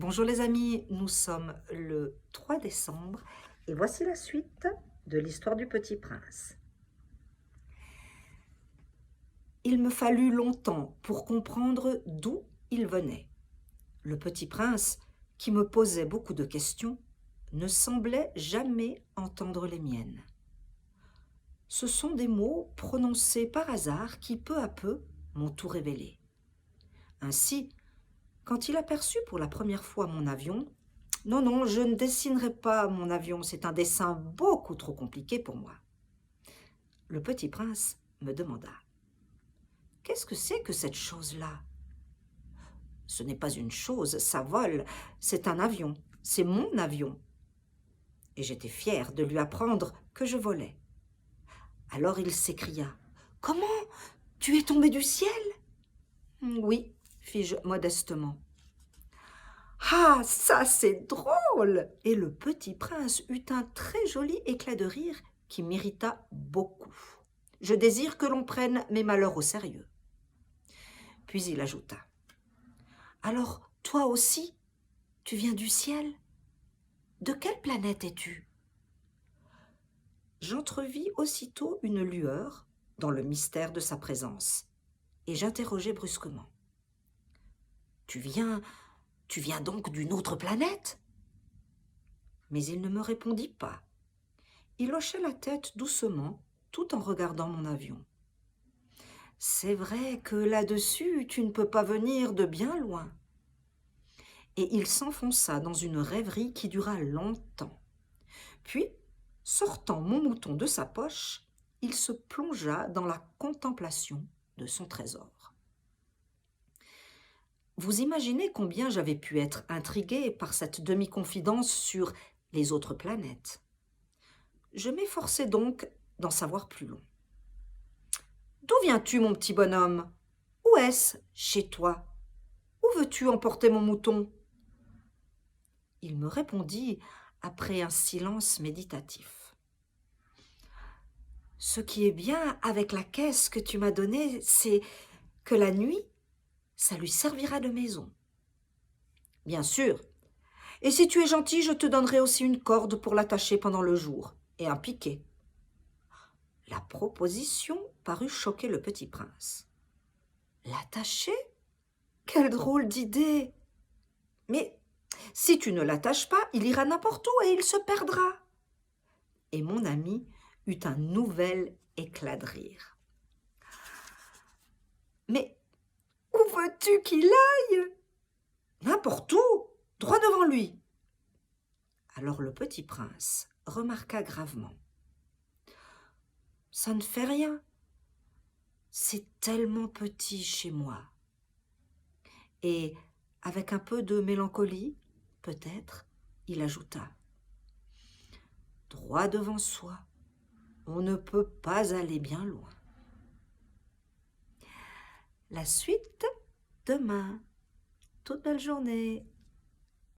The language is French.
Bonjour les amis, nous sommes le 3 décembre et voici la suite de l'histoire du Petit Prince. Il me fallut longtemps pour comprendre d'où il venait. Le Petit Prince, qui me posait beaucoup de questions, ne semblait jamais entendre les miennes. Ce sont des mots prononcés par hasard qui, peu à peu, m'ont tout révélé. Ainsi, quand il aperçut pour la première fois mon avion, non, non, je ne dessinerai pas mon avion, c'est un dessin beaucoup trop compliqué pour moi. Le Petit Prince me demanda: Qu'est-ce que c'est que cette chose-là? Ce n'est pas une chose, ça vole, c'est un avion, c'est mon avion. Et j'étais fière de lui apprendre que je volais. Alors il s'écria: Comment? Tu es tombé du ciel? Oui, fis-je modestement. Ah, ça c'est drôle! Et le Petit Prince eut un très joli éclat de rire qui m'irrita beaucoup. Je désire que l'on prenne mes malheurs au sérieux. Puis il ajouta: Alors, toi aussi, tu viens du ciel? De quelle planète es-tu? J'entrevis aussitôt une lueur dans le mystère de sa présence, et j'interrogeai brusquement: Tu viens donc d'une autre planète? Mais il ne me répondit pas. Il hochait la tête doucement, tout en regardant mon avion. C'est vrai que là-dessus, tu ne peux pas venir de bien loin. Et il s'enfonça dans une rêverie qui dura longtemps. Puis, sortant mon mouton de sa poche, il se plongea dans la contemplation de son trésor. Vous imaginez combien j'avais pu être intriguée par cette demi-confidence sur les autres planètes. Je m'efforçai donc d'en savoir plus long. D'où viens-tu, mon petit bonhomme? Où est-ce chez toi? Où veux-tu emporter mon mouton? Il me répondit après un silence méditatif. Ce qui est bien avec la caisse que tu m'as donnée, c'est que la nuit, ça lui servira de maison. Bien sûr. Et si tu es gentil, je te donnerai aussi une corde pour l'attacher pendant le jour, et un piquet. La proposition parut choquer le Petit Prince. L'attacher? Quelle drôle d'idée! Mais si tu ne l'attaches pas, il ira n'importe où et il se perdra. Et mon ami eut un nouvel éclat de rire. Mais où veux-tu qu'il aille? N'importe où, droit devant lui. Alors le Petit Prince remarqua gravement: Ça ne fait rien, c'est tellement petit chez moi. Et avec un peu de mélancolie, peut-être, il ajouta: Droit devant soi, on ne peut pas aller bien loin. La suite demain. Toute belle journée.